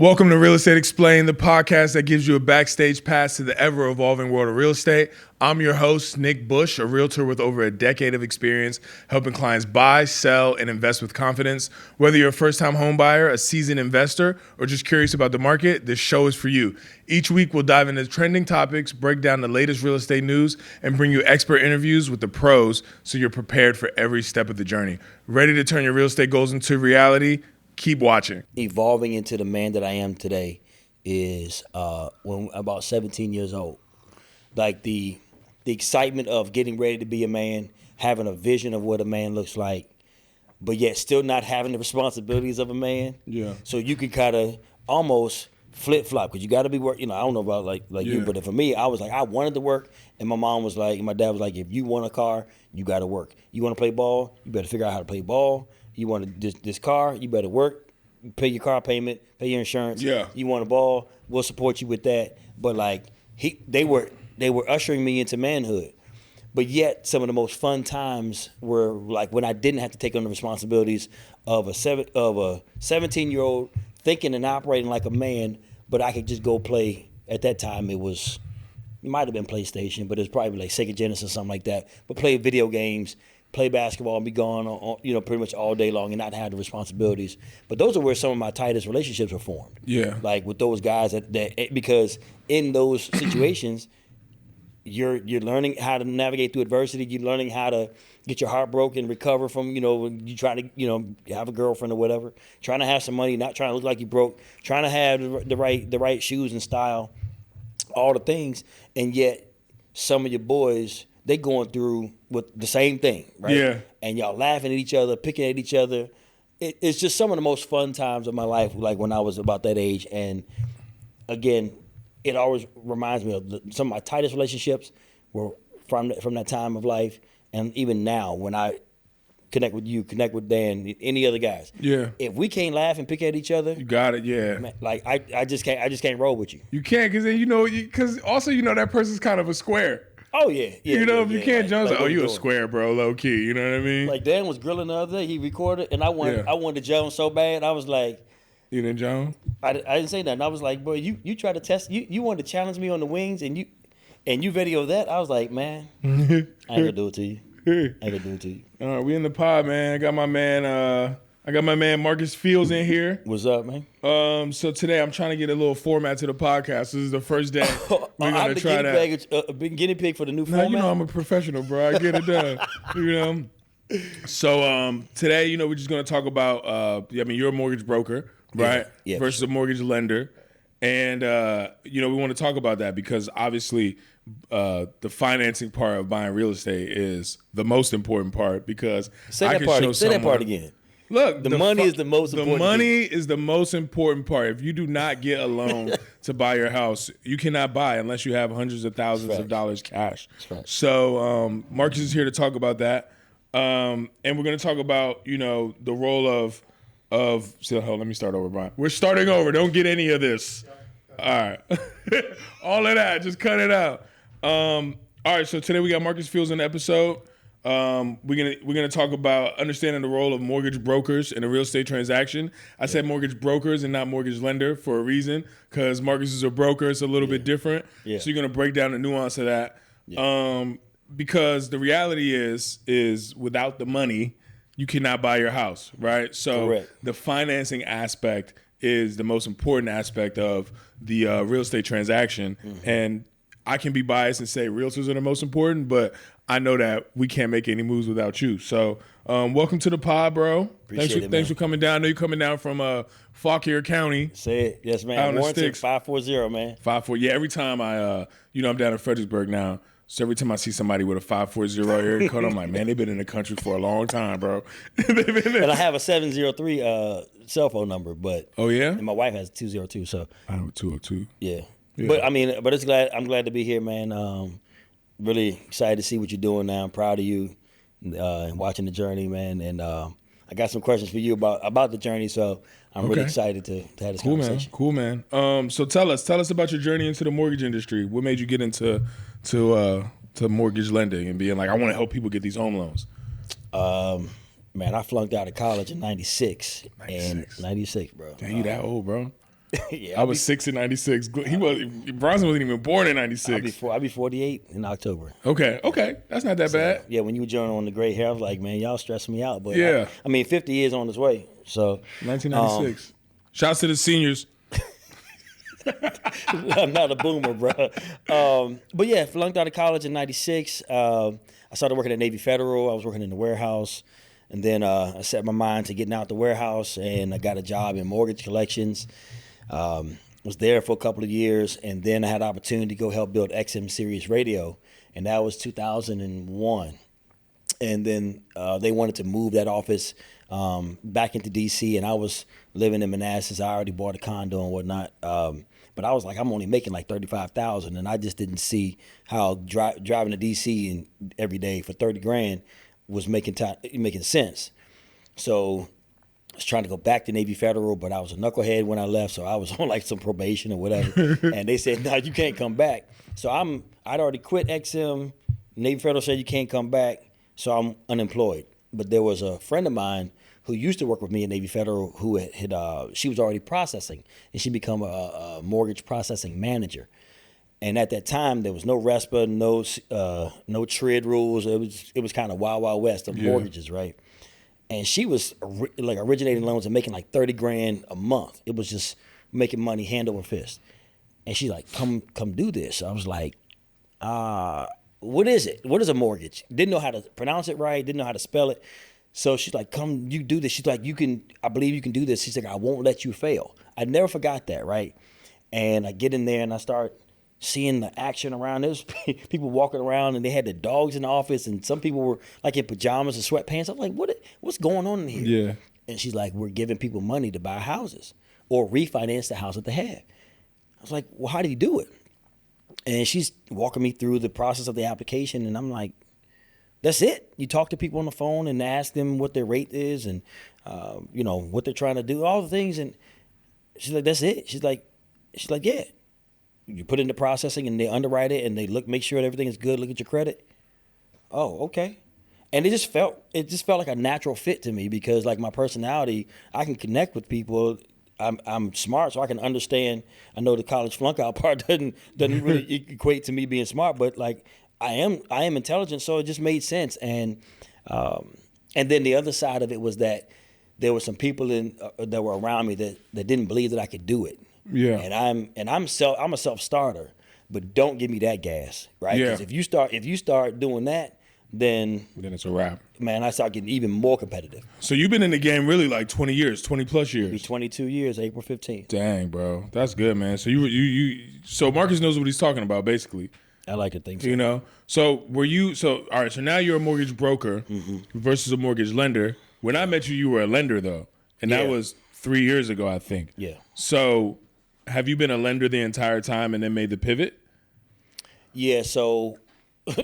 Welcome to Real Estate Explained, the podcast that gives you a backstage pass to the ever-evolving world of real estate. I'm your host, Nick Bush, a realtor with over a decade of experience helping clients buy, sell, and invest with confidence. Whether you're a first-time home buyer, a seasoned investor, or just curious about the market, this show is for you. Each week, we'll dive into trending topics, break down the latest real estate news, and bring you expert interviews with the pros so you're prepared for every step of the journey. Ready to turn your real estate goals into reality? Keep watching. Evolving into the man that I am today is when I'm about 17 years old. Like the excitement of getting ready to be a man, having a vision of what a man looks like, but yet still not having the responsibilities of a man. Yeah. So you can kind of almost flip-flop because you got to be work. I don't know about like you, but for me, I was like, I wanted to work, and my mom was like, and my dad was like, if you want a car, you got to work. You want to play ball, you better figure out how to play ball. You want this car, you better work, pay your car payment, pay your insurance. Yeah. You want a ball, we'll support you with that. But like they were ushering me into manhood. But yet some of the most fun times were like when I didn't have to take on the responsibilities of a 17-year-old thinking and operating like a man, but I could just go play. At that time it might have been PlayStation, but it was probably like Sega Genesis or something like that. But play video games, play basketball, and be gone on, pretty much all day long and not have the responsibilities. But those are where some of my tightest relationships were formed. Yeah. Like with those guys that because in those situations, you're learning how to navigate through adversity. You're learning how to get your heart broken, recover from, when you try to, have a girlfriend or whatever, trying to have some money, not trying to look like you broke, trying to have the right shoes and style, all the things. And yet some of your boys, they going through with the same thing, right? Yeah. And y'all laughing at each other, picking at each other. It's just some of the most fun times of my life, like when I was about that age. And again, it always reminds me of some of my tightest relationships were from that time of life. And even now, when I connect with you, connect with Dan, any other guys. Yeah. If we can't laugh and pick at each other, You got it, yeah. man, like I just can't roll with you. You can't, because then because also that person's kind of a square. Oh yeah, yeah. If you can't jump, like, oh, you a doing? Square, bro, low key. You know what I mean? Like Dan was grilling the other day, he recorded, and I wanted to Jones so bad. I was like, You didn't jump? I didn't say nothing. I was like, bro, you try to test, you wanted to challenge me on the wings, and you video that. I was like, man, I ain't gonna do it to you. All right, we in the pod, man. I got my man Marcus Fields in here. What's up, man? So today I'm trying to get a little format to the podcast. This is the first day we're gonna try that. Been guinea pig for the new No, format. I'm a professional, bro. I get it done. So today, we're just gonna talk about. You're a mortgage broker, right? Yeah, versus a mortgage lender, and we want to talk about that because obviously. The financing part of buying real estate is the most important part because Say that part again. Look, the money is the most important. The money is the most important part. If you do not get a loan to buy your house, you cannot buy unless you have hundreds of thousands of dollars cash. So Marcus is here to talk about that, and we're going to talk about the role of. So hold, let me start over, Brian. We're starting over. Don't get any of this. All right, all of that. Just cut it out. All right, so today we got Marcus Fields on the episode. We're gonna talk about understanding the role of mortgage brokers in a real estate transaction. I said mortgage brokers and not mortgage lender for a reason, because Marcus is a broker. It's a little bit different. Yeah. So you're gonna break down the nuance of that. Yeah. Because the reality is without the money, you cannot buy your house, right? So Correct. The financing aspect is the most important aspect of the real estate transaction. Mm-hmm. And I can be biased and say realtors are the most important, but I know that we can't make any moves without you. So welcome to the pod, bro. Thanks for coming down. I know you're coming down from Fauquier County. Say it. Yes, man. Warranted 540, man. 540. Yeah, every time I'm down in Fredericksburg now. So every time I see somebody with a 540 area code, I'm like, man, they've been in the country for a long time, bro. And I have a 703 cell phone number, but oh yeah, and my wife has 202. So I have a 202. Yeah. But I'm glad to be here, man. Really excited to see what you're doing now. I'm proud of you and watching the journey, man. And I got some questions for you about the journey, so I'm really excited to have this conversation. Cool, man. So tell us about your journey into the mortgage industry. What made you get into mortgage lending and being like, I want to help people get these home loans? Man, I flunked out of college in 96. 96, bro. Damn, you that old, bro? Yeah, I was 6 in '96. Bronson wasn't even born in '96. I'll be 48 in October. Okay, that's not that bad. Yeah, when you were joining on the gray hair, I was like, man, y'all stressing me out. But Yeah. I mean, 50 years on its way. So 1996. Shouts to the seniors. I'm not a boomer, bro. But yeah, flunked out of college in '96. I started working at Navy Federal. I was working in the warehouse. And then I set my mind to getting out the warehouse, and I got a job in mortgage collections. Was there for a couple of years, and then I had an opportunity to go help build XM Sirius Radio, and that was 2001. And then they wanted to move that office back into D.C., and I was living in Manassas. I already bought a condo and whatnot. But I was like, I'm only making like $35,000, and I just didn't see how driving to D.C. every day for $30,000 was making sense. So I was trying to go back to Navy Federal, but I was a knucklehead when I left, so I was on like some probation or whatever. And they said, no, you can't come back. So I'd already quit XM. Navy Federal said you can't come back, so I'm unemployed. But there was a friend of mine who used to work with me at Navy Federal who she was already processing, and she become a mortgage processing manager. And at that time, there was no RESPA, no TRID rules. It was kind of wild, wild west of mortgages, right? And she was like originating loans and making like $30,000 a month. It was just making money hand over fist. And she's like, come do this. I was like, what is it? What is a mortgage? Didn't know how to pronounce it right. Didn't know how to spell it. So she's like, come, you do this. She's like, I believe you can do this. She's like, I won't let you fail. I never forgot that, right? And I get in there and I start seeing the action around. There's people walking around and they had the dogs in the office, and some people were like in pajamas and sweatpants. I'm like, what's going on in here? Yeah. And she's like, we're giving people money to buy houses or refinance the house that they have. I was like, well, how do you do it? And she's walking me through the process of the application, and I'm like, that's it. You talk to people on the phone and ask them what their rate is and what they're trying to do, all the things. And she's like, that's it. She's like, yeah. You put it into processing and they underwrite it and they make sure that everything is good, look at your credit. Oh, okay. And it just felt like a natural fit to me because like my personality, I can connect with people. I'm smart, so I can understand. I know the college flunk out part doesn't really equate to me being smart, but like I am intelligent, so it just made sense. And then the other side of it was that there were some people that were around me that didn't believe that I could do it. Yeah. And I'm a self-starter, but don't give me that gas, right? Yeah. Because if you start doing that, then it's a wrap. Man, I start getting even more competitive. So you've been in the game really like 20 years, 20 plus years. It'll be 22 years, April 15th. Dang, bro. That's good, man. So so Marcus knows what he's talking about, basically. I like to think so. You know? So all right, so now you're a mortgage broker versus a mortgage lender. When I met you, you were a lender though. And that was 3 years ago, I think. Yeah. So have you been a lender the entire time and then made the pivot? Yeah, so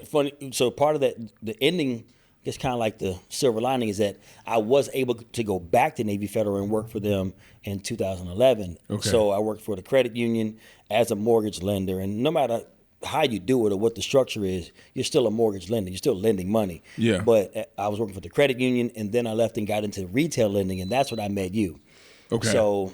funny. So part of that, the ending, I guess kind of like the silver lining is that I was able to go back to Navy Federal and work for them in 2011. Okay. So I worked for the credit union as a mortgage lender. And no matter how you do it or what the structure is, you're still a mortgage lender. You're still lending money. Yeah. But I was working for the credit union, and then I left and got into retail lending, and that's when I met you. Okay. So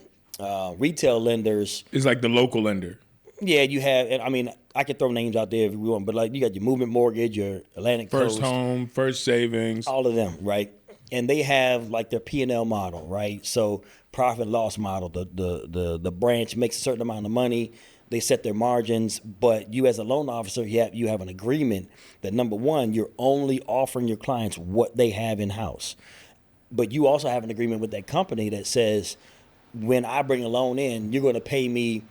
retail lenders. It's like the local lender. Yeah, you have, and I mean, I could throw names out there if we want, but like you got your Movement Mortgage, your Atlantic First Coast, Home, First Savings. all of them, right? And they have like their P&L model, right? So profit and loss model, the branch makes a certain amount of money, they set their margins, but you as a loan officer, you have an agreement that number one, you're only offering your clients what they have in house. But you also have an agreement with that company that says, when I bring a loan in, you're going to pay me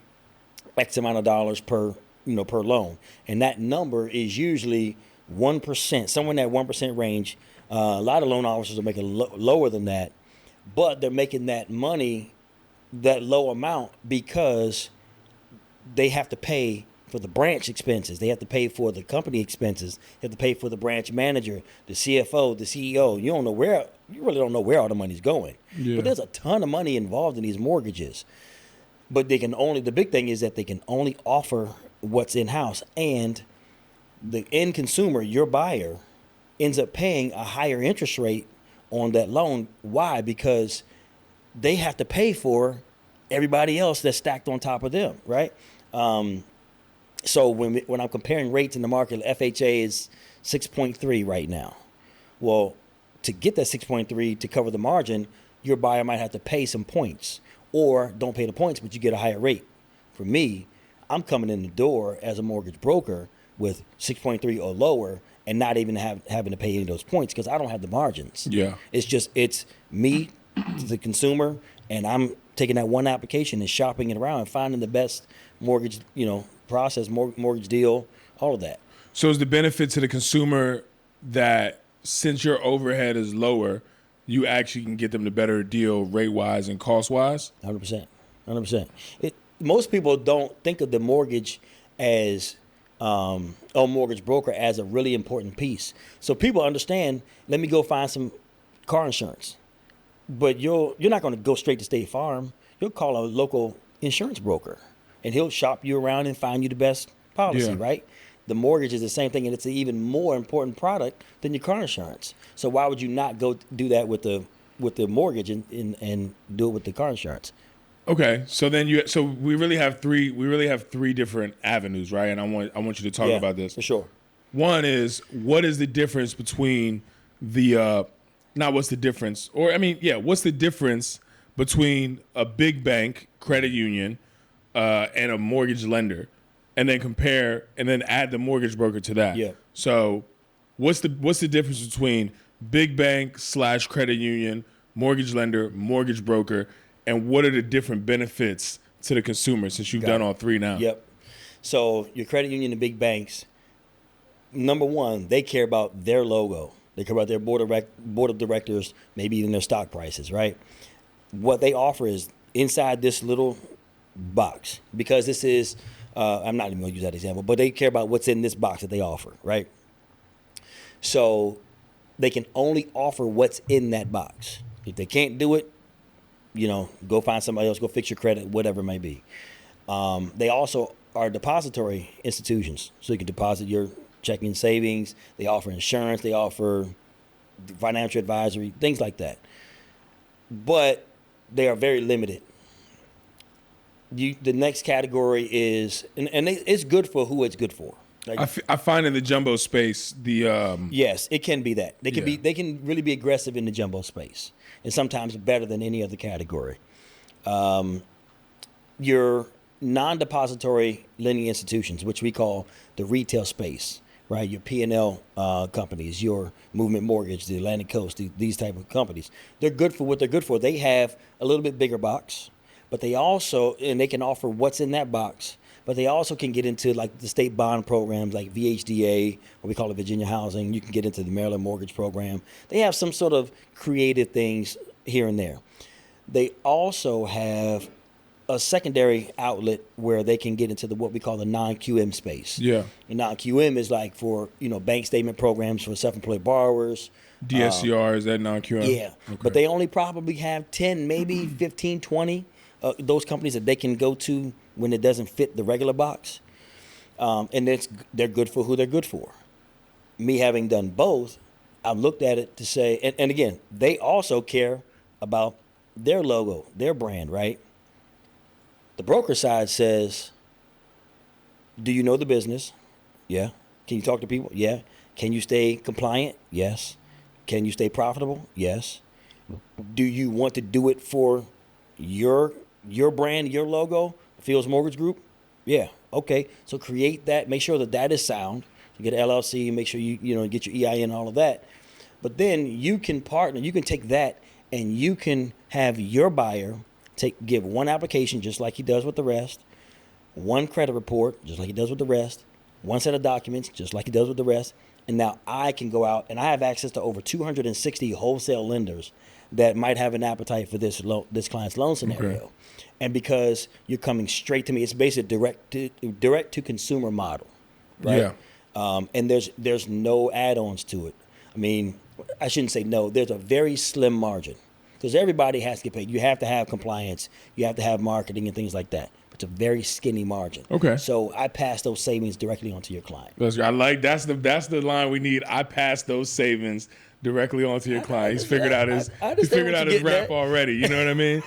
X amount of dollars per loan. And that number is usually 1%, somewhere in that 1% range. A lot of loan officers are making lower than that, but they're making that money, that low amount, because they have to pay for the branch expenses. They have to pay for the company expenses. They have to pay for the branch manager, the CFO, the CEO. You really don't know where all the money's going. Yeah. But there's a ton of money involved in these mortgages. But the big thing is that they can only offer what's in-house. And the end consumer, your buyer, ends up paying a higher interest rate on that loan. Why? Because they have to pay for everybody else that's stacked on top of them, right? So when I'm comparing rates in the market, FHA is 6.3 right now. Well, to get that 6.3 to cover the margin, your buyer might have to pay some points, or don't pay the points, but you get a higher rate. For me, I'm coming in the door as a mortgage broker with 6.3 or lower, and not even having to pay any of those points because I don't have the margins. Yeah. It's me, the consumer, and I'm taking that one application and shopping it around and finding the best mortgage, process, mortgage deal, all of that. So is the benefit to the consumer that since your overhead is lower, you actually can get them the better deal rate-wise and cost-wise? 100%. 100%. Most people don't think of the mortgage as a mortgage broker as a really important piece. So people understand, let me go find some car insurance. But you're not going to go straight to State Farm. You'll call a local insurance broker, and he'll shop you around and find you the best policy, right? The mortgage is the same thing, and it's an even more important product than your car insurance. So why would you not go do that with the mortgage and do it with the car insurance? Okay, so then we really have three different avenues, right? And I want you to talk about this. For sure. One is, what is the difference between what's the difference between a big bank credit union and a mortgage lender, and then compare and then add the mortgage broker to that. Yeah. So what's the difference between big bank / credit union, mortgage lender, mortgage broker, and what are the different benefits to the consumer since you've done all three now? Yep. So your credit union and big banks, number one, they care about their logo. They care about their board of directors, maybe even their stock prices, right? What they offer is inside this little box, because this is, I'm not even going to use that example, but they care about what's in this box that they offer, right? So they can only offer what's in that box. If they can't do it, go find somebody else, go fix your credit, whatever it may be. They also are depository institutions, so you can deposit your checking and savings. They offer insurance. They offer financial advisory, things like that. But they are very limited. The next category is, and it's good for who it's good for. Like, I find in the jumbo space yes, it can be that. They can really be aggressive in the jumbo space, and sometimes better than any other category. Your non-depository lending institutions, which we call the retail space, right? Your P&L companies, your Movement Mortgage, the Atlantic Coast, these type of companies. They're good for what they're good for. They have a little bit bigger box, but they also, and they can offer what's in that box, but they also can get into like the state bond programs like VHDA, what we call it Virginia Housing. You can get into the Maryland Mortgage Program. They have some sort of creative things here and there. They also have a secondary outlet where they can get into what we call the non-QM space. Yeah. And non-QM is like for, bank statement programs for self-employed borrowers. DSCR, is that non-QM? Yeah. Okay. But they only probably have 10, maybe 15, 20 those companies that they can go to when it doesn't fit the regular box. And they're good for who they're good for. Me having done both, I've looked at it to say, and again, they also care about their logo, their brand, right? The broker side says, do you know the business? Yeah. Can you talk to people? Yeah. Can you stay compliant? Yes. Can you stay profitable? Yes. Do you want to do it for your brand, your logo, Fields Mortgage Group? Yeah. Okay. So create that. Make sure that is sound. You get an LLC. Make sure you get your EIN and all of that. But then you can partner. You can take that and you can have your buyer give one application just like he does with the rest, one credit report just like he does with the rest, one set of documents just like he does with the rest, and now I can go out and I have access to over 260 wholesale lenders that might have an appetite for this client's loan scenario. Okay. And because you're coming straight to me, it's basically direct to consumer model, right? Yeah. And there's no add-ons to it. I mean, I shouldn't say no. There's a very slim margin. Because everybody has to get paid. You have to have compliance. You have to have marketing and things like that. It's a very skinny margin. Okay. So I pass those savings directly onto your client. That's the line we need. I pass those savings directly onto your client. He's figured out his rap at. already. You know what I mean?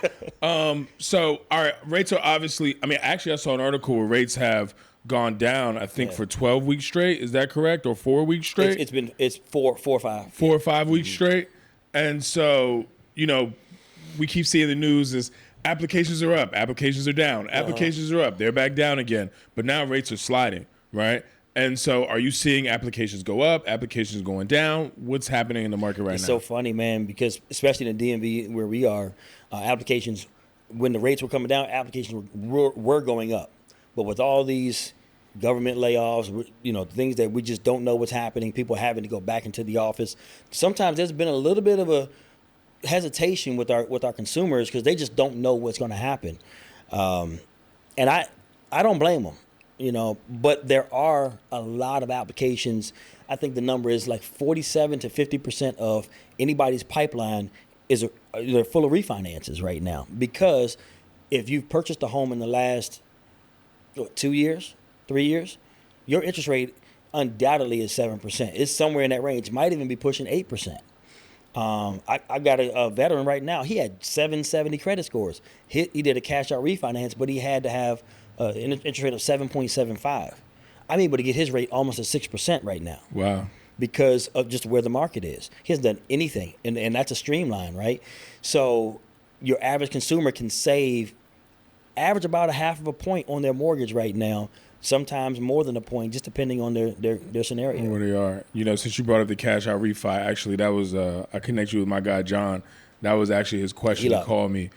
So, all right, rates are obviously. I mean, actually, I saw an article where rates have gone down. I think for 12 weeks straight. Is that correct? Or 4 weeks straight? It's four or five. 4 or 5 weeks straight. And so, we keep seeing the news is applications are up, applications are down, applications are up, they're back down again. But now rates are sliding, right? And so are you seeing applications go up, applications going down? What's happening in the market right now? It's so funny, man, because especially in the DMV where we are, applications, when the rates were coming down, applications were going up. But with all these government layoffs, things that we just don't know what's happening, people having to go back into the office, sometimes there's been a little bit of a hesitation with our consumers because they just don't know what's going to happen. And I don't blame them. But there are a lot of applications. I think the number is like 47 to 50% of anybody's pipeline they're full of refinances right now. Because if you've purchased a home in the last 2 years, 3 years, your interest rate undoubtedly is 7%. It's somewhere in that range. It might even be pushing 8%. I got a veteran right now. He had 770 credit scores. He did a cash out refinance, but he had to have an interest rate of 7.75. I'm able to get his rate almost at 6% right now. Wow. Because of just where the market is. He hasn't done anything, and that's a streamline, right? So your average consumer can average about a half of a point on their mortgage right now, sometimes more than a point, just depending on their scenario. Where they are. Since you brought up the cash out refi, actually, that was, I connect you with my guy, John. That was actually his question. He called me.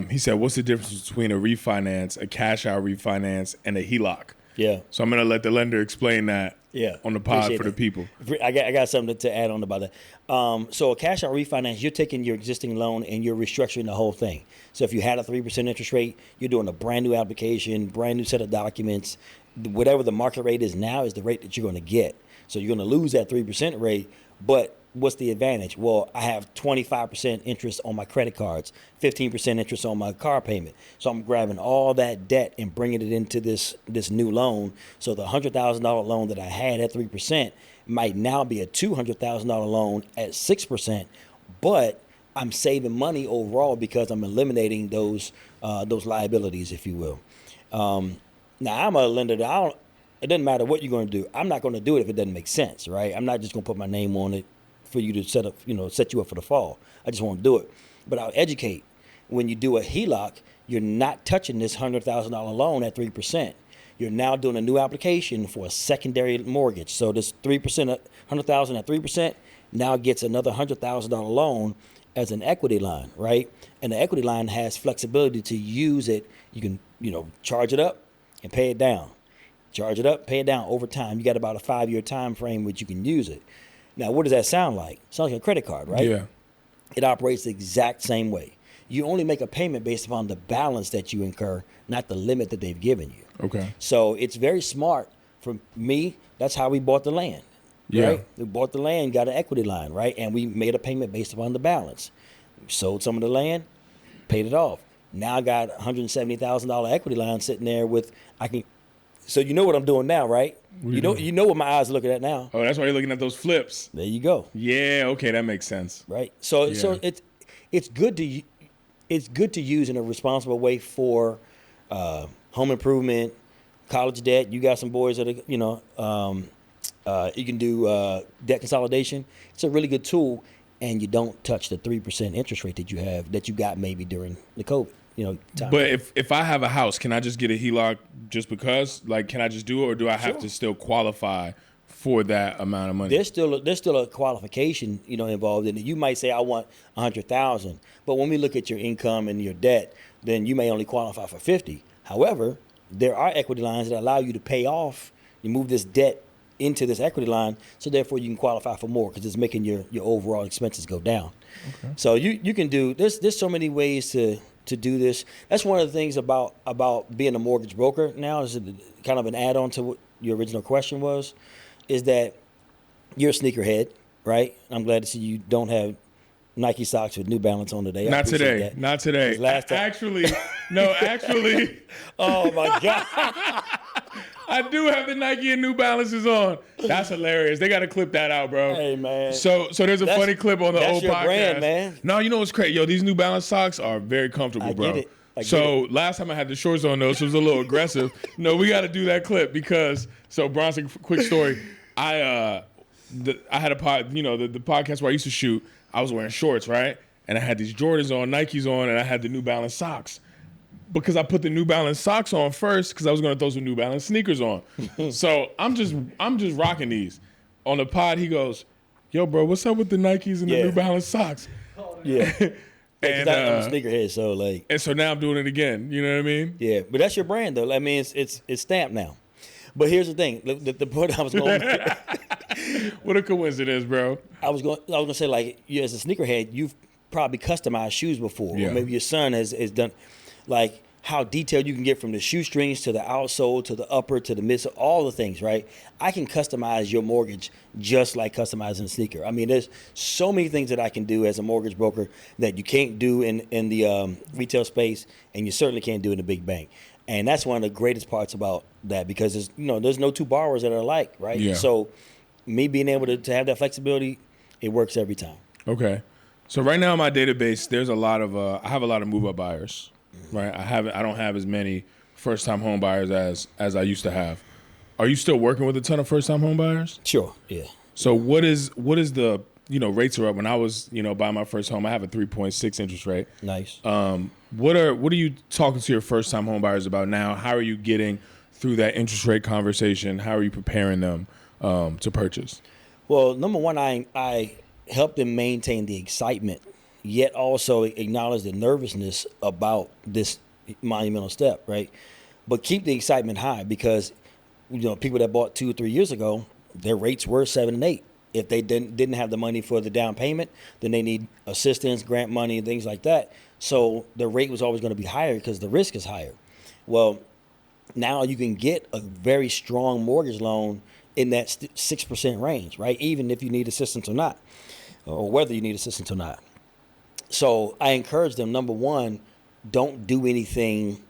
He said, what's the difference between a refinance, a cash out refinance, and a HELOC? Yeah. So I'm going to let the lender explain that on the pod for the people. I got something to add on about that. So a cash out refinance, you're taking your existing loan and you're restructuring the whole thing. So if you had a 3% interest rate, you're doing a brand new application, brand new set of documents. Whatever the market rate is now is the rate that you're going to get. So you're going to lose that 3% rate, but what's the advantage? Well, I have 25% interest on my credit cards, 15% interest on my car payment. So I'm grabbing all that debt and bringing it into this new loan. So the $100,000 loan that I had at 3% might now be a $200,000 loan at 6%, but I'm saving money overall because I'm eliminating those liabilities, if you will. Now I'm a lender that it doesn't matter what you're going to do. I'm not going to do it if it doesn't make sense, right? I'm not just going to put my name on it for you to set you up for the fall. I just won't do it. But I'll educate. When you do a HELOC, you're not touching this $100,000 loan at 3%. You're now doing a new application for a secondary mortgage. So this 3%, $100,000 at 3%, now gets another $100,000 loan as an equity line, right? And the equity line has flexibility to use it. You can, charge it up and pay it down. Charge it up, pay it down over time. You got about a 5-year time frame which you can use it. Now, what does that sound like? It sounds like a credit card, right? Yeah. It operates the exact same way. You only make a payment based upon the balance that you incur, not the limit that they've given you. Okay. So it's very smart for me. That's how we bought the land. Yeah. Right? We bought the land, got an equity line, right? And we made a payment based upon the balance. We sold some of the land, paid it off. Now I got $170,000 equity line sitting there so you know what I'm doing now, right? You know what my eyes are looking at now. Oh, that's why you're looking at those flips. There you go. Yeah, okay, that makes sense. Right. So it's good to use in a responsible way for home improvement, college debt. You got some boys that are, you can do debt consolidation. It's a really good tool, and you don't touch the 3% interest rate that you got maybe during the COVID. Time. But if I have a house, can I just get a HELOC just because? Like, can I just do it, or do I have to still qualify for that amount of money? There's still a qualification, involved in it. You might say I want $100,000, but when we look at your income and your debt, then you may only qualify for $50,000. However, there are equity lines that allow you to pay off. You move this debt into this equity line, so therefore you can qualify for more because it's making your overall expenses go down. Okay. So you can do. There's so many ways to do this. That's one of the things about being a mortgage broker now, is kind of an add-on to what your original question was, is that you're a sneakerhead, right? I'm glad to see you don't have Nike socks with New Balance on today. Not today. Not today. Last time. Actually. Oh, my God. I do have the Nike and New Balances on. That's hilarious. They got to clip that out, bro. Hey, man. So there's a funny clip on the old your podcast. Brand, man. No, you know what's crazy? Yo, these New Balance socks are very comfortable, bro. I get it. So last time I had the shorts on those, it was a little aggressive. No, we got to do that clip because, so Bronson, quick story. I had a the podcast where I used to shoot, I was wearing shorts, right? And I had these Jordans on, Nikes on, and I had the New Balance socks. Because I put the New Balance socks on first because I was going to throw some New Balance sneakers on. So I'm just rocking these. On the pod, he goes, yo, bro, what's up with the Nikes and the New Balance socks? Yeah. And I'm a sneakerhead, so like. And so now I'm doing it again. You know what I mean? Yeah, but that's your brand, though. I mean, it's stamped now. But here's the thing: the point I was going. What a coincidence, bro. I was going to say, like, you as a sneakerhead, you've probably customized shoes before, or maybe your son has done, like, how detailed you can get from the shoestrings to the outsole to the upper to the midsole, all the things, right? I can customize your mortgage just like customizing a sneaker. I mean, there's so many things that I can do as a mortgage broker that you can't do in the retail space, and you certainly can't do in the big bank. And that's one of the greatest parts about that, because there's no two borrowers that are alike, right? Yeah. So me being able to have that flexibility, it works every time. Okay. So right now in my database, there's a lot of I have a lot of move-up buyers. Right, I don't have as many first-time home buyers as I used to have. Are you still working with a ton of first-time home buyers? Sure, yeah. So what is the rates are up? When I was buying my first home, I have a 3.6 interest rate. Nice. What are you talking to your first-time home buyers about now? How are you getting through that interest rate conversation? How are you preparing them to purchase? Well, number one, I help them maintain the excitement, yet also acknowledge the nervousness about this monumental step, right? But keep the excitement high, because people that bought 2 or 3 years ago, their rates were 7 and 8. If they didn't have the money for the down payment, then they need assistance, grant money, and things like that. So the rate was always going to be higher because the risk is higher. Well, now you can get a very strong mortgage loan in that 6% range, right? Even if you need assistance or not, or whether you need assistance or not. So I encourage them, number one, don't do anything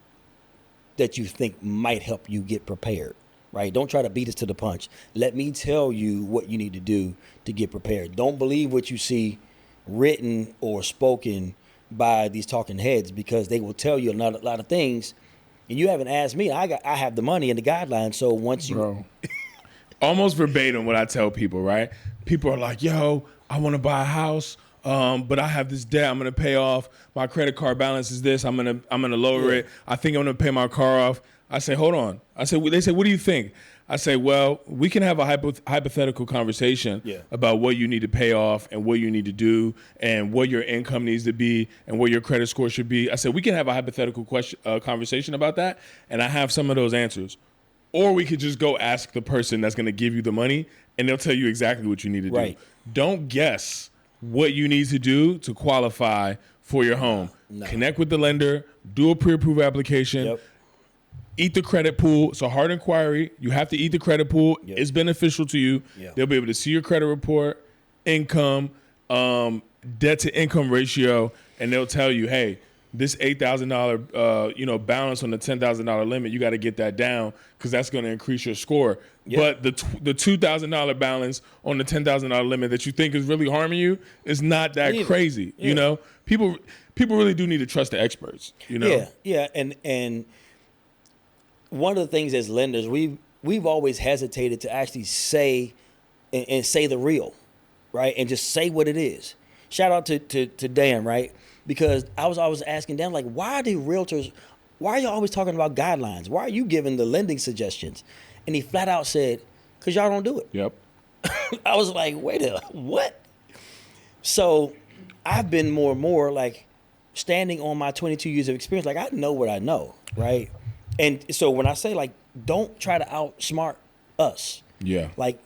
that you think might help you get prepared, right? Don't try to beat us to the punch. Let me tell you what you need to do to get prepared. Don't believe what you see written or spoken by these talking heads, because they will tell you a lot of things, and you haven't asked me. I have the money and the guidelines, so once you... Bro, almost verbatim what I tell people, right? People are like, yo, I want to buy a house. But I have this debt I'm gonna pay off. My credit card balance is this. I'm gonna lower it. I think I'm gonna pay my car off. I say, hold on. They say, what do you think? I say, well, we can have a hypothetical conversation about what you need to pay off and what you need to do and what your income needs to be and what your credit score should be. I said, we can have a hypothetical conversation about that, and I have some of those answers. Or we could just go ask the person that's gonna give you the money, and they'll tell you exactly what you need to do. Don't guess what you need to do to qualify for your home. No. Connect with the lender, do a pre-approval application, eat the credit pool. It's a hard inquiry. You have to eat the credit pool. It's beneficial to you. They'll be able to see your credit report, income, debt to income ratio, and they'll tell you, hey, this $8,000 balance on the $10,000 limit, you got to get that down because that's going to increase your score. But the $2,000 balance on the $10,000 limit that you think is really harming you is not that crazy. People really do need to trust the experts. And one of the things as lenders, we've always hesitated to actually say and say the real, right, and just say what it is. Shout out to Dan, right? Because I was always asking Dan, like, why are you always talking about guidelines? Why are you giving the lending suggestions? And he flat out said, because y'all don't do it. Yep. I was like, what? So I've been more and more like standing on my 22 years of experience. Like, I know what I know, right? And so when I say, like, don't try to outsmart us. Yeah. Like,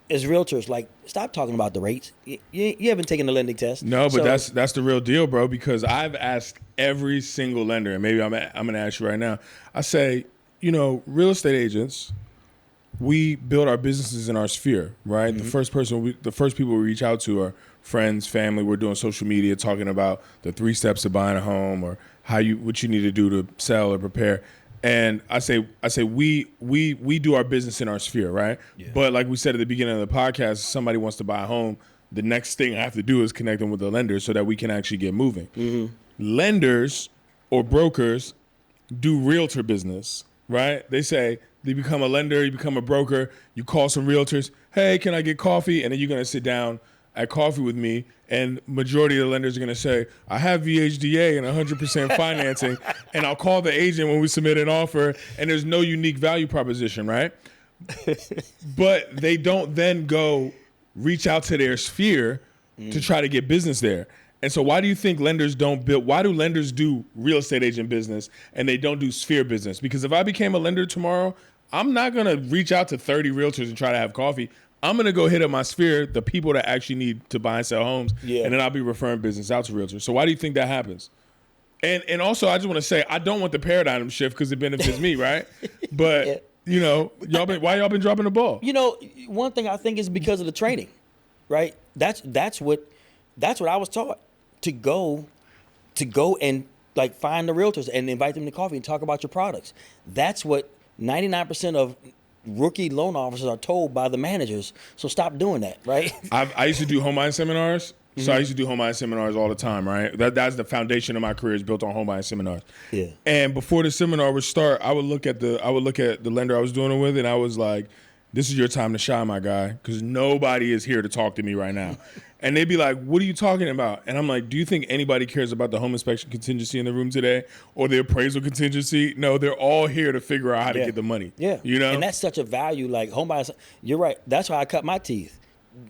as realtors, like, stop talking about the rates. You haven't taken the lending test. No, but that's the real deal, bro, because I've asked every single lender, and maybe I'm going to ask you right now. I say, real estate agents, we build our businesses in our sphere, right? Mm-hmm. The first people we reach out to are friends, family. We're doing social media, talking about the 3 steps to buying a home or what you need to do to sell or prepare. And I say we do our business in our sphere, right? Yeah. But like we said at the beginning of the podcast, if somebody wants to buy a home, the next thing I have to do is connect them with the lender so that we can actually get moving. Mm-hmm. Lenders or brokers do realtor business, right? They say you become a lender, you become a broker, you call some realtors, hey, can I get coffee? And then you're going to sit down at coffee with me, and majority of the lenders are going to say, I have VHDA and 100% financing, and I'll call the agent when we submit an offer, and there's no unique value proposition, right? But they don't then go reach out to their sphere to try to get business there. And so why do you think lenders why do lenders do real estate agent business and they don't do sphere business? Because if I became a lender tomorrow, I'm not going to reach out to 30 realtors and try to have coffee. I'm going to go hit up my sphere, the people that actually need to buy and sell homes, and then I'll be referring business out to realtors. So why do you think that happens? And also, I just want to say, I don't want the paradigm shift because it benefits me, right? But, why y'all been dropping the ball? One thing I think is because of the training, right? That's what I was taught, to go and like find the realtors and invite them to coffee and talk about your products. That's what 99% of rookie loan officers are told by the managers. So stop doing that, right? I used to do home buying seminars. So I used to do home buying seminars all the time, right? That's the foundation of my career, is built on home buying seminars. Yeah. And before the seminar would start, I would look at the lender I was doing it with, and I was like, this is your time to shine, my guy, because nobody is here to talk to me right now. And they'd be like, what are you talking about? And I'm like, do you think anybody cares about the home inspection contingency in the room today or the appraisal contingency? No, they're all here to figure out how to get the money. Yeah. And that's such a value. Like, home buyers, you're right. That's why I cut my teeth.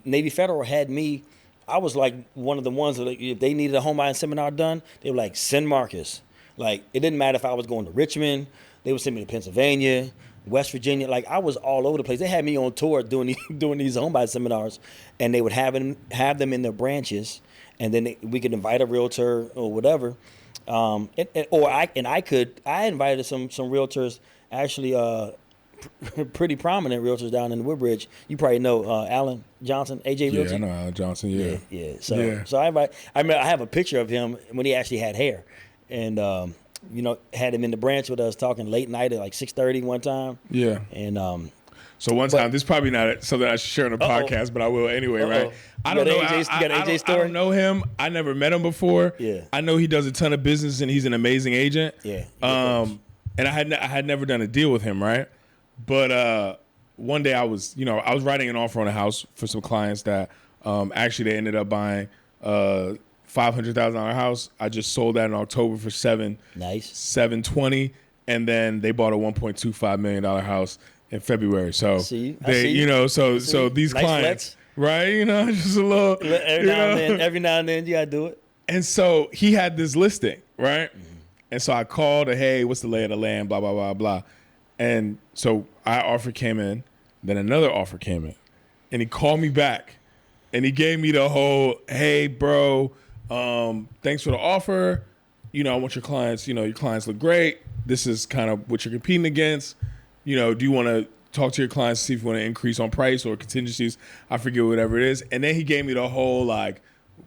Navy Federal had me. I was like one of the ones that, if they needed a home buying seminar done, they were like, send Marcus. Like, it didn't matter if I was going to Richmond. They would send me to Pennsylvania, West Virginia. Like, I was all over the place. They had me on tour doing these home buying seminars, and they would have them in their branches, and then we could invite a realtor or whatever. I invited some realtors, actually, pretty prominent realtors down in Woodbridge. You probably know Alan Johnson, AJ Realty. Yeah, I know Alan Johnson. Yeah. So I have a picture of him when he actually had hair, and had him in the branch with us talking late night at like 6:30 one time. Yeah. And so one time, this is probably not something I should share on the podcast, but I will anyway, right? I don't know. You got AJ story? I don't know him. I never met him before. Yeah. I know he does a ton of business and he's an amazing agent. Yeah. And I had never done a deal with him, right? But one day I was writing an offer on a house for some clients that actually they ended up buying $500,000 house. I just sold that in October for $720, and then they bought a $1.25 million house in February. So so these nice clients, right? Just a little every now and then you gotta do it. And so he had this listing, right? Mm-hmm. And so I called, hey, what's the lay of the land? Blah blah blah blah. And so our offer came in, then another offer came in, and he called me back, and he gave me the whole, hey, bro, thanks for the offer. I want your clients, your clients look great. This is kind of what you're competing against. Do you want to talk to your clients to see if you want to increase on price or contingencies? I forget whatever it is. And then he gave me the whole, like,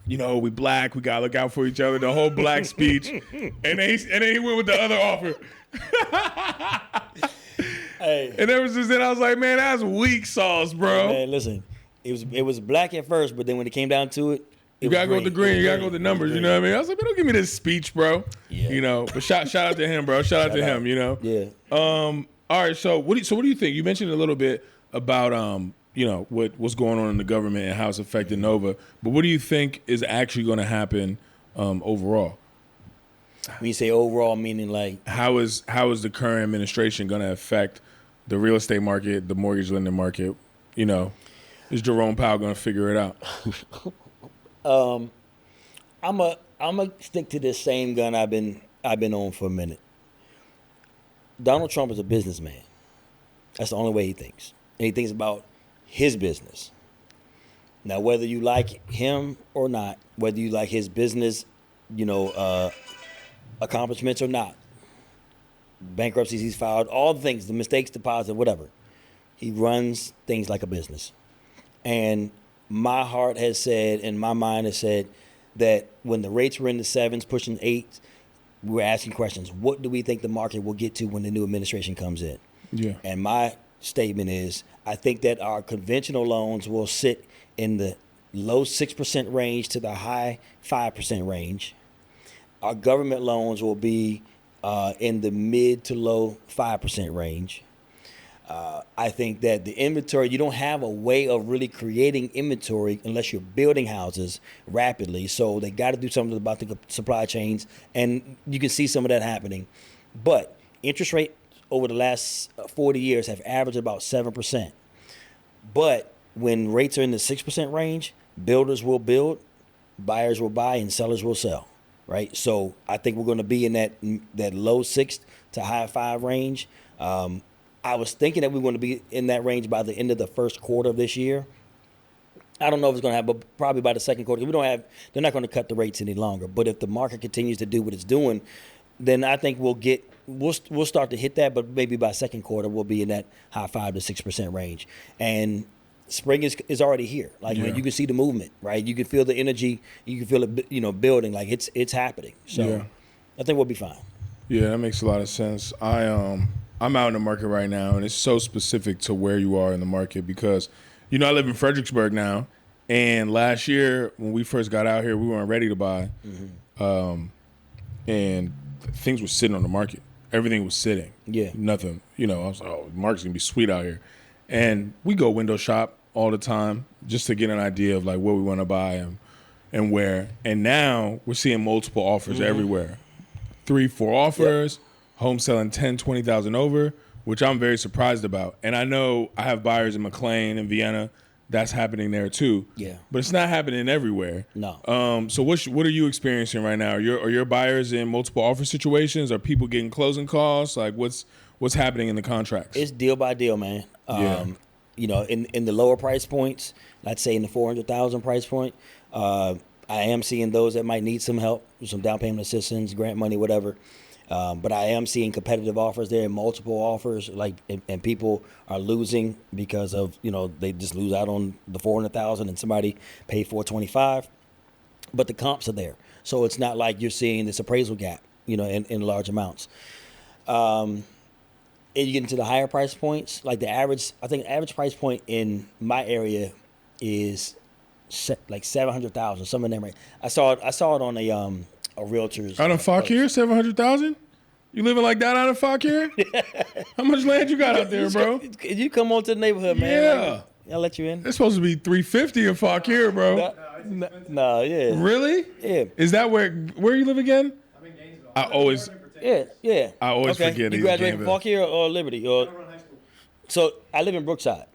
we black, we got to look out for each other, the whole black speech. And then he went with the other offer. Hey. And ever since then, I was like, man, that's weak sauce, bro. Man, listen, it was black at first, but then when it came down to it, you gotta go with the green. You gotta go with the numbers. You know what I mean? I was like, man, don't give me this speech, bro. Yeah. But shout out to him, bro. Shout out to him. Yeah. All right. So what do you think? You mentioned a little bit about what's going on in the government and how it's affecting Nova. But what do you think is actually going to happen overall? When you say overall, meaning like how is the current administration going to affect the real estate market, the mortgage lending market? Is Jerome Powell going to figure it out? I'm a stick to this same gun I've been on for a minute. Donald Trump is a businessman. That's the only way he thinks. And he thinks about his business. Now, whether you like him or not, whether you like his business, accomplishments or not, bankruptcies he's filed, all the things, the mistakes, the positive, whatever. He runs things like a business. And my heart has said and my mind has said that when the rates were in the 7s, pushing 8s, we're asking questions. What do we think the market will get to when the new administration comes in? Yeah. And my statement is, I think that our conventional loans will sit in the low 6% range to the high 5% range. Our government loans will be in the mid to low 5% range. I think that the inventory, you don't have a way of really creating inventory unless you're building houses rapidly. So they got to do something about the supply chains, and you can see some of that happening. But interest rate over the last 40 years have averaged about 7%. But when rates are in the 6% range, builders will build, buyers will buy, and sellers will sell, right? So I think we're going to be in that low 6 to high 5 range. I was thinking that we were going to be in that range by the end of the first quarter of this year. I don't know if it's going to happen, but probably by the second quarter. They're not going to cut the rates any longer. But if the market continues to do what it's doing, then I think we'll start to hit that. But maybe by second quarter, we'll be in that high 5 to 6% range. And spring is already here. Like, man, you can see the movement, right? You can feel the energy. You can feel it, building. Like it's happening. So I think we'll be fine. Yeah, that makes a lot of sense. I'm out in the market right now, and it's so specific to where you are in the market because, I live in Fredericksburg now, and last year when we first got out here, we weren't ready to buy, and things were sitting on the market. Everything was sitting. Yeah. Nothing. I was like, the market's going to be sweet out here. And we go window shop all the time just to get an idea of, like, what we want to buy and where. And now we're seeing multiple offers everywhere. 3, 4 offers. Yep. Home selling 10, 20,000 over, which I'm very surprised about. And I know I have buyers in McLean and Vienna. That's happening there too. Yeah. But it's not happening everywhere. No. So what are you experiencing right now? Are your buyers in multiple offer situations? Are people getting closing costs? Like what's happening in the contracts? It's deal by deal, man. In the lower price points, let's say in the 400,000 price point, I am seeing those that might need some help, some down payment assistance, grant money, whatever. But I am seeing competitive offers there, multiple offers, and people are losing because of, they just lose out on the 400,000 and somebody paid 425. But the comps are there. So it's not like you're seeing this appraisal gap, in large amounts. And you get into the higher price points, like the average price point in my area is like 700,000, something in there. I saw it on a Realtor's. Out in Fauquier, 700,000? You living like that out in Fauquier? How much land you got out there, bro? You come on to the neighborhood, man. Yeah. I'll let you in. It's supposed to be 350 in Fauquier, bro. No, yeah. Really? Yeah. Is that where you live again? I'm in Gainesville. I always forget. You graduated from Fauquier or Liberty? So I live in Brookside.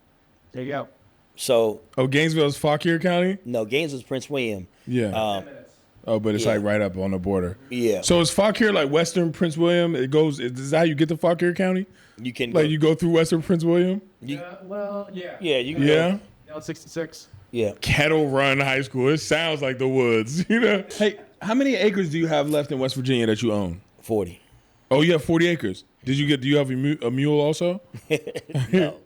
There you go. So. Oh, Gainesville is Fauquier County? No, Gainesville's Prince William. Yeah. But it's like right up on the border. Yeah. So is Fauquier like Western Prince William? Is that how you get to Fauquier County? You can you go through Western Prince William? Yeah. Yeah, you can go. Yeah, 66. Yeah. Kettle Run High School. It sounds like the woods, Hey, how many acres do you have left in West Virginia that you own? 40. Oh, you have 40 acres. Do you have a mule also? No.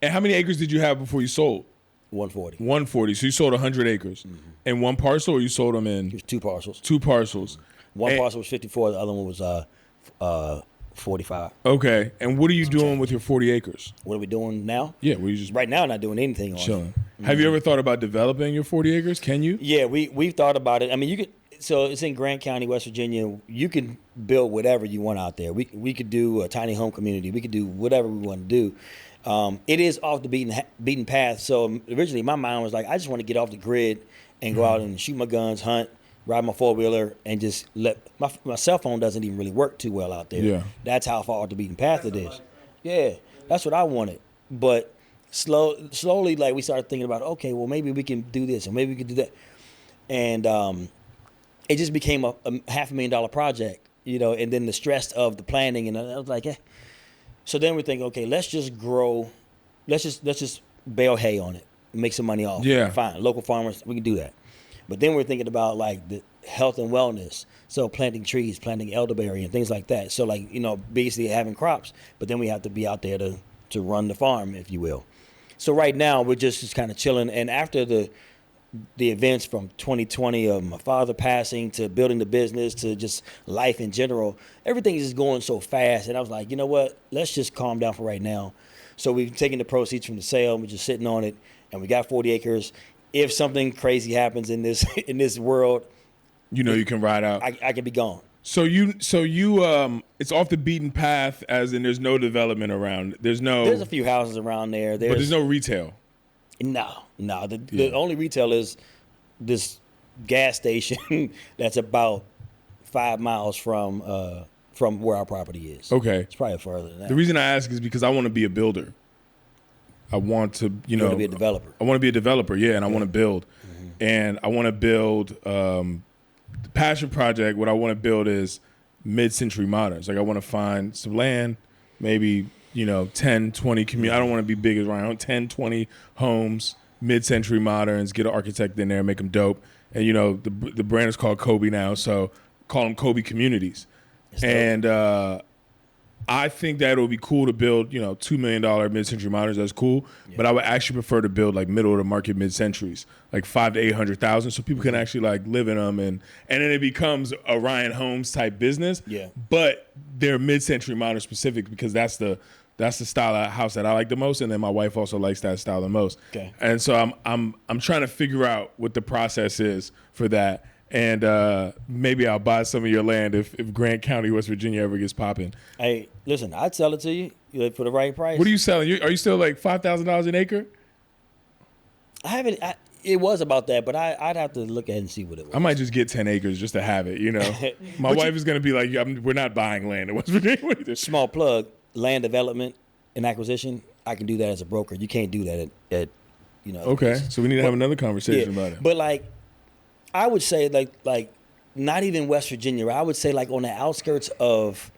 And how many acres did you have before you sold? 140. 140. So you sold 100 acres in one parcel, or you sold them in? There's 2 parcels. 2 parcels. One parcel was 54. The other one was 45. Okay. And what are you doing with your 40 acres? What are we doing now? Yeah, we just right now not doing anything on chilling. it. Have you ever thought about developing your 40 acres? Can you? Yeah, we've thought about it. I mean, you could. So it's in Grant County, West Virginia. You can build whatever you want out there. We could do a tiny home community. We could do whatever we want to do. It is off the beaten path. So originally my mind was like, I just want to get off the grid and go out and shoot my guns, hunt, ride my 4-wheeler, and just let my cell phone doesn't even really work too well out there. Yeah. That's how far off the beaten path it is. Yeah, that's what I wanted. But slowly, like we started thinking about, okay, well maybe we can do this and maybe we can do that, and it just became a $500,000 project, and then the stress of the planning, and I was like, So then we're thinking, okay, let's just grow, let's just bale hay on it, make some money off. Yeah. Fine, local farmers, we can do that. But then we're thinking about like the health and wellness, so planting trees, planting elderberry and things like that. So like, basically having crops, but then we have to be out there to run the farm, if you will. So right now we're just kind of chilling, and after the the events from 2020 of my father passing to building the business to just life in general, everything is just going so fast. And I was like, you know what? Let's just calm down for right now. So we've taken the proceeds from the sale. We're just sitting on it, and we got 40 acres. If something crazy happens in this world, you know, you can ride out. I can be gone. So you, it's off the beaten path, as in there's no development around. There's a few houses around there. But there's no retail. No. The only retail is this gas station that's about 5 miles from where our property is. Okay. It's probably further than that. The reason I ask is because I want to be a builder. I want to, you want to be a developer. I want to be a developer, yeah, and I want to build. Mm-hmm. And I want to build, the passion project, what I want to build is mid-century moderns. Like I want to find some land, maybe, 10, 20 community. I don't want to be big as Ryan. 10, 20 homes, mid-century moderns, get an architect in there, make them dope. And, the brand is called Kobe now, so call them Kobe communities. And I think that it would be cool to build, $2 million mid-century moderns. That's cool. Yeah. But I would actually prefer to build like middle of the market mid-centuries, like 500,000 to 800,000, so people can actually like live in them, and then it becomes a Ryan Holmes type business. Yeah. But they're mid-century modern specific because that's the style of house that I like the most, and then my wife also likes that style the most. Okay. And so I'm trying to figure out what the process is for that. And maybe I'll buy some of your land if Grant County, West Virginia ever gets popping. Hey, listen, I'd sell it to you for the right price. What are you selling? Are you still like $5,000 an acre? I haven't. It was about that, but I'd have to look at it and see what it was. I might just get 10 acres just to have it, My wife is going to be like, we're not buying land in West Virginia. Small plug, land development and acquisition, I can do that as a broker. You can't do that at Okay, so we need to have another conversation about it. But like, I would say like not even West Virginia. I would say like on the outskirts of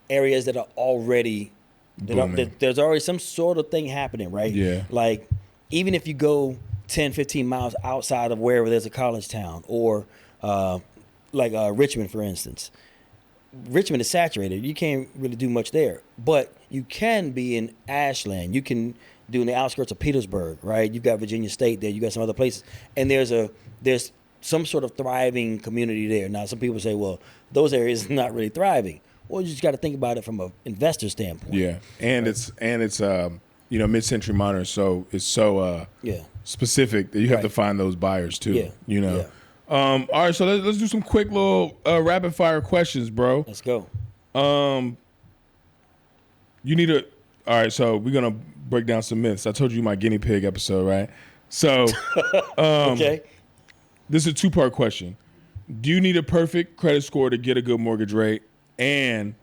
areas that are already there's already some sort of thing happening, right? Yeah. Like even if you go 10, 15 miles outside of wherever there's a college town, or like Richmond, for instance. Richmond is saturated. You can't really do much there, but you can be in Ashland. You can do in the outskirts of Petersburg, right? You've got Virginia State there. You got some other places, and there's some sort of thriving community there. Now, some people say, well, those areas are not really thriving. Well, you just got to think about it from an investor standpoint. Yeah, and right? it's mid-century modern, so it's so specific that you have to find those buyers too. Yeah. Yeah. All right, so let's do some quick little rapid fire questions, bro. Let's go. All right, so we're gonna break down some myths. I told you my guinea pig episode, right? So, Okay. This is a 2-part question. Do you need a perfect credit score to get a good mortgage rate? And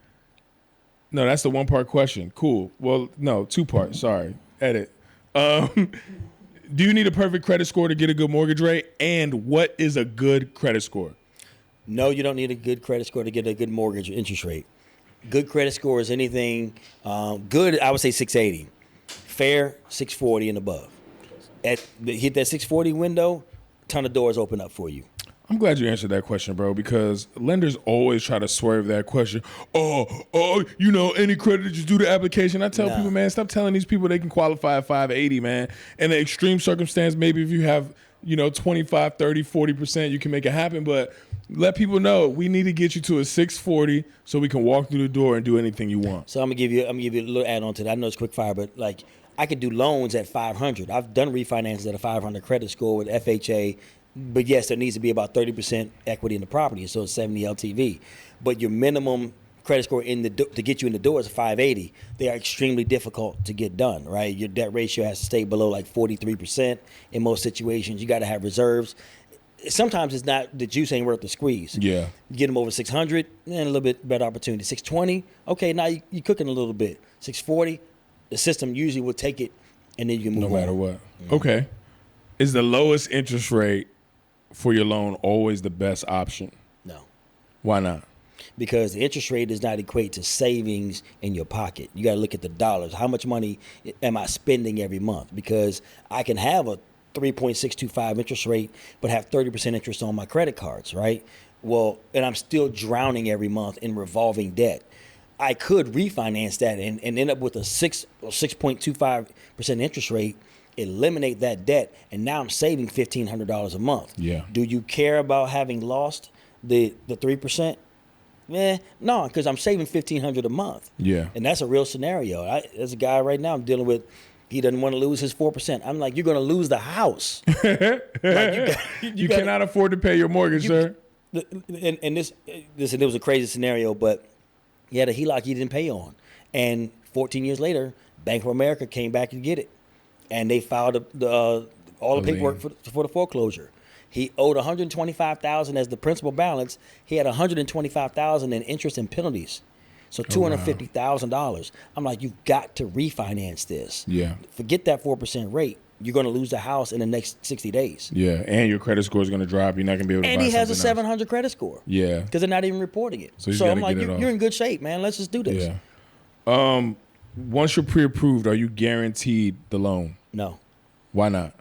no, that's the 1-part question. Cool. Well, no, 2-part. Sorry. Edit. Do you need a perfect credit score to get a good mortgage rate? And what is a good credit score? No, you don't need a good credit score to get a good mortgage interest rate. Good credit score is anything good, I would say 680. Fair, 640 and above. Hit that 640 window, ton of doors open up for you. I'm glad you answered that question, bro, because lenders always try to swerve that question. Any credit, just do the application. I tell people, man, stop telling these people they can qualify at 580, man. In the extreme circumstance, maybe if you have, 25, 30, 40%, you can make it happen. But let people know we need to get you to a 640 so we can walk through the door and do anything you want. So I'm gonna give you a little add on to that. I know it's quick fire, but like I could do loans at 500. I've done refinances at a 500 credit score with FHA. But yes, there needs to be about 30% equity in the property, so it's 70 LTV. But your minimum credit score to get you in the door is 580. They are extremely difficult to get done, right? Your debt ratio has to stay below like 43% in most situations. You got to have reserves. Sometimes it's not, the juice ain't worth the squeeze. Yeah. You get them over 600, and a little bit better opportunity. 620, okay, now you're cooking a little bit. 640, the system usually will take it, and then you can move on. No matter what. Mm-hmm. Okay. Is the lowest interest rate for your loan always the best option? No. Why not? Because the interest rate does not equate to savings in your pocket. You got to look at the dollars. How much money am I spending every month? Because I can have a 3.625 interest rate, but have 30% interest on my credit cards, right? Well, and I'm still drowning every month in revolving debt. I could refinance that and end up with a 6 or 6.25% interest rate eliminate that debt, and now I'm saving $1,500 a month. Yeah. Do you care about having lost the 3%? No, because I'm saving $1,500 a month. Yeah. And that's a real scenario. There's a guy right now I'm dealing with. He doesn't want to lose his 4%. I'm like, you're going to lose the house. Like you cannot afford to pay your mortgage, sir. And this, listen, it was a crazy scenario, but he had a HELOC he didn't pay on, and 14 years later, Bank of America came back to get it, and they filed all the paperwork for the foreclosure. He owed $125,000 as the principal balance. He had $125,000 in interest and penalties, so $250,000. I'm like, you've got to refinance this. Yeah. Forget that 4% rate. You're going to lose the house in the next 60 days. Yeah, and your credit score is going to drop. You're not going to be able to buy And he has a something else. 700 credit score. Yeah. Because they're not even reporting it. So he's I'm gotta like, get it off. you're in good shape, man. Let's just do this. Yeah. Once you're pre-approved, are you guaranteed the loan? No. Why not?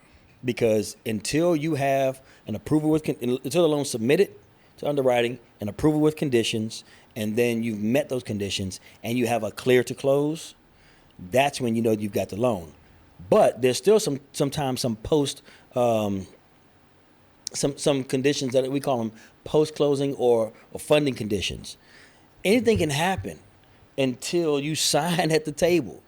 Because until you have an approval until the loan's submitted to underwriting, an approval with conditions, and then you've met those conditions and you have a clear to close, that's when you know you've got the loan. But there's still sometimes some post some conditions that we call them post-closing or funding conditions. Anything can happen until you sign at the table.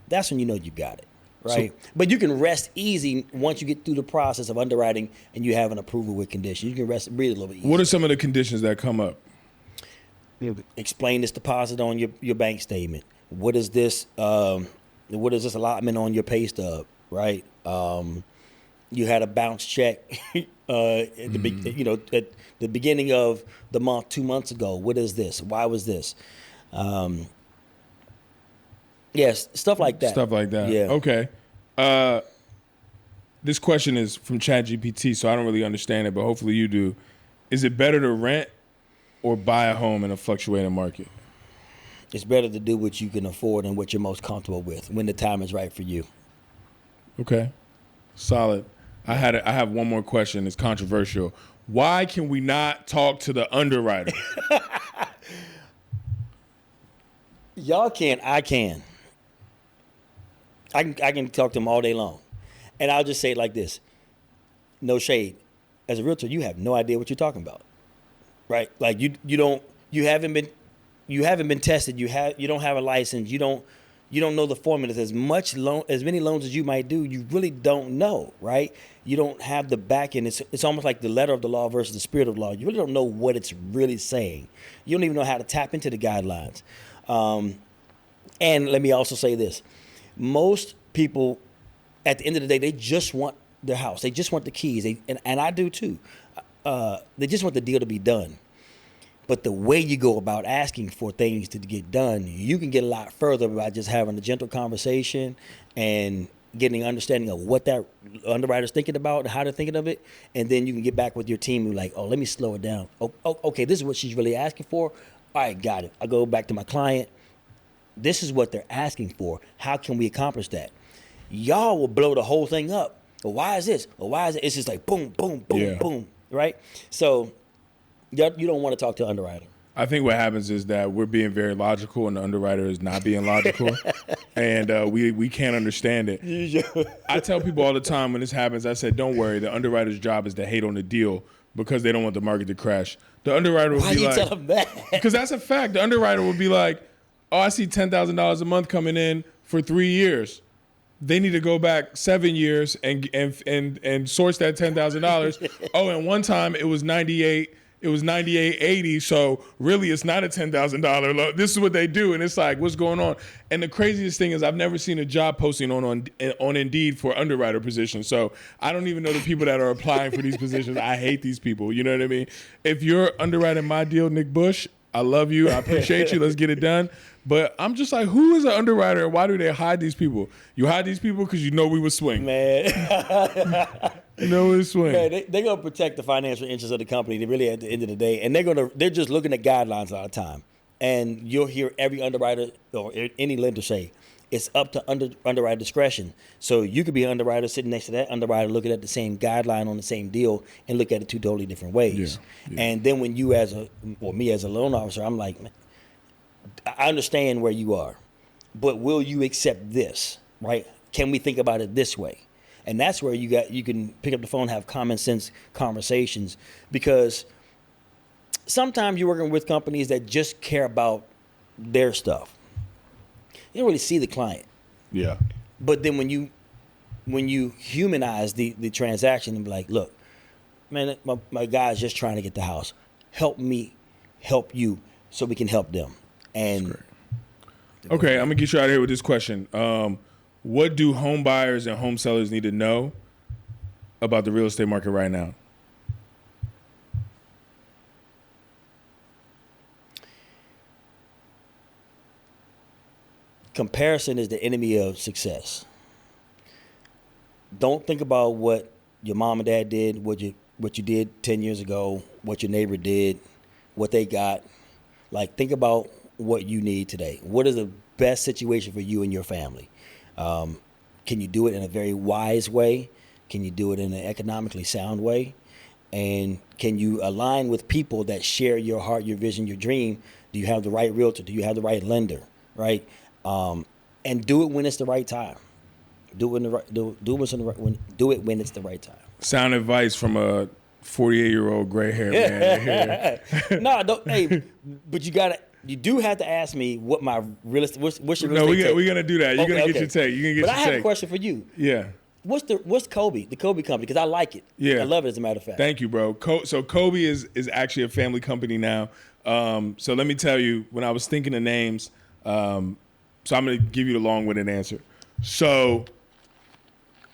That's when you know you got it, right? But you can rest easy once you get through the process of underwriting and you have an approval with conditions. You can breathe a little bit easier. What are some of the conditions that come up? Explain this deposit on your bank statement. What is this allotment on your pay stub, right? You had a bounce check at the beginning of the month 2 months ago. What is this? Why was this? Yes, stuff like that. Stuff like that. Yeah. Okay. This question is from ChatGPT, so I don't really understand it, but hopefully you do. Is it better to rent or buy a home in a fluctuating market? It's better to do what you can afford and what you're most comfortable with when the time is right for you. Okay. Solid. I have one more question. It's controversial. Why can we not talk to the underwriter? Y'all can't. I can. I can talk to them all day long. And I'll just say it like this. No shade. As a realtor, you have no idea what you're talking about. Right? Like you haven't been tested. You don't have a license. You don't know the formulas. As many loans as you might do, you really don't know, right? You don't have the back end. It's almost like the letter of the law versus the spirit of the law. You really don't know what it's really saying. You don't even know how to tap into the guidelines. And let me also say this. Most people, at the end of the day, they just want their house. They just want the keys. And I do too. They just want the deal to be done. But the way you go about asking for things to get done, you can get a lot further by just having a gentle conversation and getting an understanding of what that underwriter's thinking about and how they're thinking of it. And then you can get back with your team and like, oh, let me slow it down. Oh, okay, this is what she's really asking for. All right, got it. I go back to my client. This is what they're asking for. How can we accomplish that? Y'all will blow the whole thing up. Well, why is this? Well, why is it? It's just like boom, boom, boom, boom, right? So you don't want to talk to an underwriter. I think what happens is that we're being very logical and the underwriter is not being logical. And we can't understand it. I tell people all the time when this happens, I said, don't worry, the underwriter's job is to hate on the deal because they don't want the market to crash. The underwriter will Why be you like, tell them that? because that's a fact. The underwriter will be like, oh, I see $10,000 a month coming in for 3 years. They need to go back 7 years and source that $10,000. Oh, and one time it was 98. It was 98.80. So really, it's not a $10,000 loan. This is what they do, and it's like, what's going on? And the craziest thing is, I've never seen a job posting on Indeed for underwriter positions. So I don't even know the people that are applying for these positions. I hate these people. You know what I mean? If you're underwriting my deal, Nick Bush, I love you. I appreciate you. Let's get it done. But I'm just like, who is an underwriter and why do they hide these people? You hide these people because you know we would swing. Man. You know we would swing. Man, they're going to protect the financial interests of the company. They really, at the end of the day, and they're just looking at guidelines all the time. And you'll hear every underwriter or any lender say, it's up to underwriter discretion. So you could be an underwriter sitting next to that underwriter looking at the same guideline on the same deal and look at it two totally different ways. Yeah. And then when you me as a loan officer, I'm like, man, I understand where you are, but will you accept this, right? Can we think about it this way? And that's where you can pick up the phone and have common sense conversations, because sometimes you're working with companies that just care about their stuff. You don't really see the client. Yeah. But then when you humanize the transaction and be like, look, man, my guy's just trying to get the house. Help me help you so we can help them. And okay, I'm gonna get you out of here with this question. What do home buyers and home sellers need to know about the real estate market right now? Comparison is the enemy of success. Don't think about what your mom and dad did, what you did 10 years ago, what your neighbor did, what they got. Like, think about what you need today. What is the best situation for you and your family? Can you do it in a very wise way? Can you do it in an economically sound way? And can you align with people that share your heart, your vision, your dream? Do you have the right realtor? Do you have the right lender? Right? And do it when it's the right time. Do it when it's the right time. Sound advice from a 48-year-old gray-haired man here. No, don't. Hey, but you do have to ask me what my real estate. What's your real estate? No, we're gonna do that. You're gonna get your take. You're gonna get but your I have a question for you. Yeah. What's Kobe? The Kobe company, because I like it. Yeah. I love it, as a matter of fact. Thank you, bro. So Kobe is actually a family company now. So let me tell you, when I was thinking of names, so I'm gonna give you the long-winded answer. So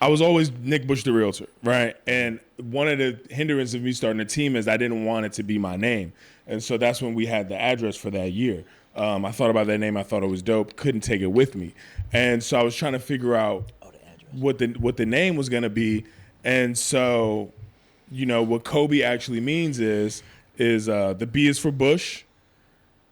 I was always Nick Bush the Realtor, right? And one of the hindrances of me starting a team is I didn't want it to be my name. And so that's when we had the address for that year. I thought about that name. I thought it was dope. Couldn't take it with me. And so I was trying to figure out what the name was going to be. And so, what Kobe actually means is the B is for Bush.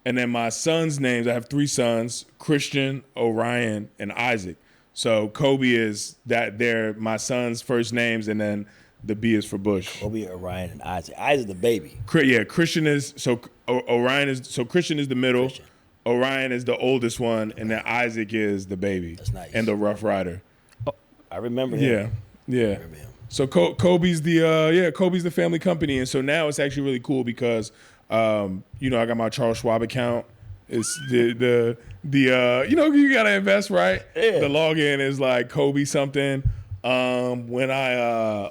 And then my sons' names, I have 3 sons, Christian, Orion, and Isaac. So Kobe is they're my son's first names, and then the B is for Bush. Kobe, Orion, and Isaac. Isaac the baby. Yeah, Christian is Christian is the middle. Christian. Orion is the oldest one, and then Isaac is the baby. That's nice. And the Rough Rider. I remember him. Yeah. I remember him. So Kobe's the family company, and so now it's actually really cool because I got my Charles Schwab account. It's the you gotta invest, right? Yeah. The login is like Kobe something. When I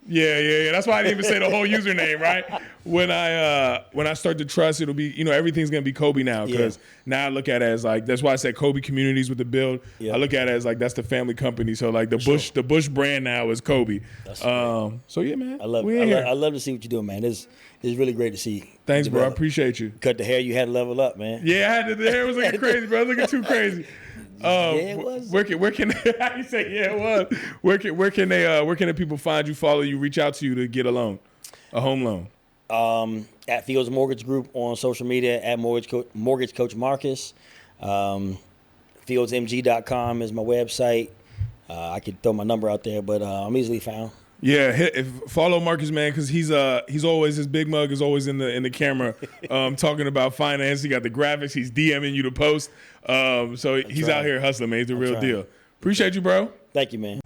yeah. That's why I didn't even say the whole username, right? When I start to trust, it'll be everything's gonna be Kobe now, because now I look at it as like, that's why I said Kobe Communities with the build. Yeah. I look at it as like that's the family company. So like the Bush brand now is Kobe. So yeah, man. I love to see what you're doing, man. It's really great to see. Thanks, bro. I appreciate you. Cut the hair, you had to level up, man. Yeah, the hair was looking crazy, bro. It was looking too crazy. Yeah, it was. Where can how you say yeah, it was? Where can the people find you, follow you, reach out to you to get a loan, a home loan? At Fields Mortgage Group on social media, at Mortgage Coach Marcus. FieldsMG.com is my website. I could throw my number out there, but I'm easily found. Yeah, follow Marcus, man, because he's always, his big mug is always in the camera, talking about finance. He got the graphics. He's DMing you to post. So he's out here hustling, man. He's the real deal. Appreciate you, bro. Thank you, man.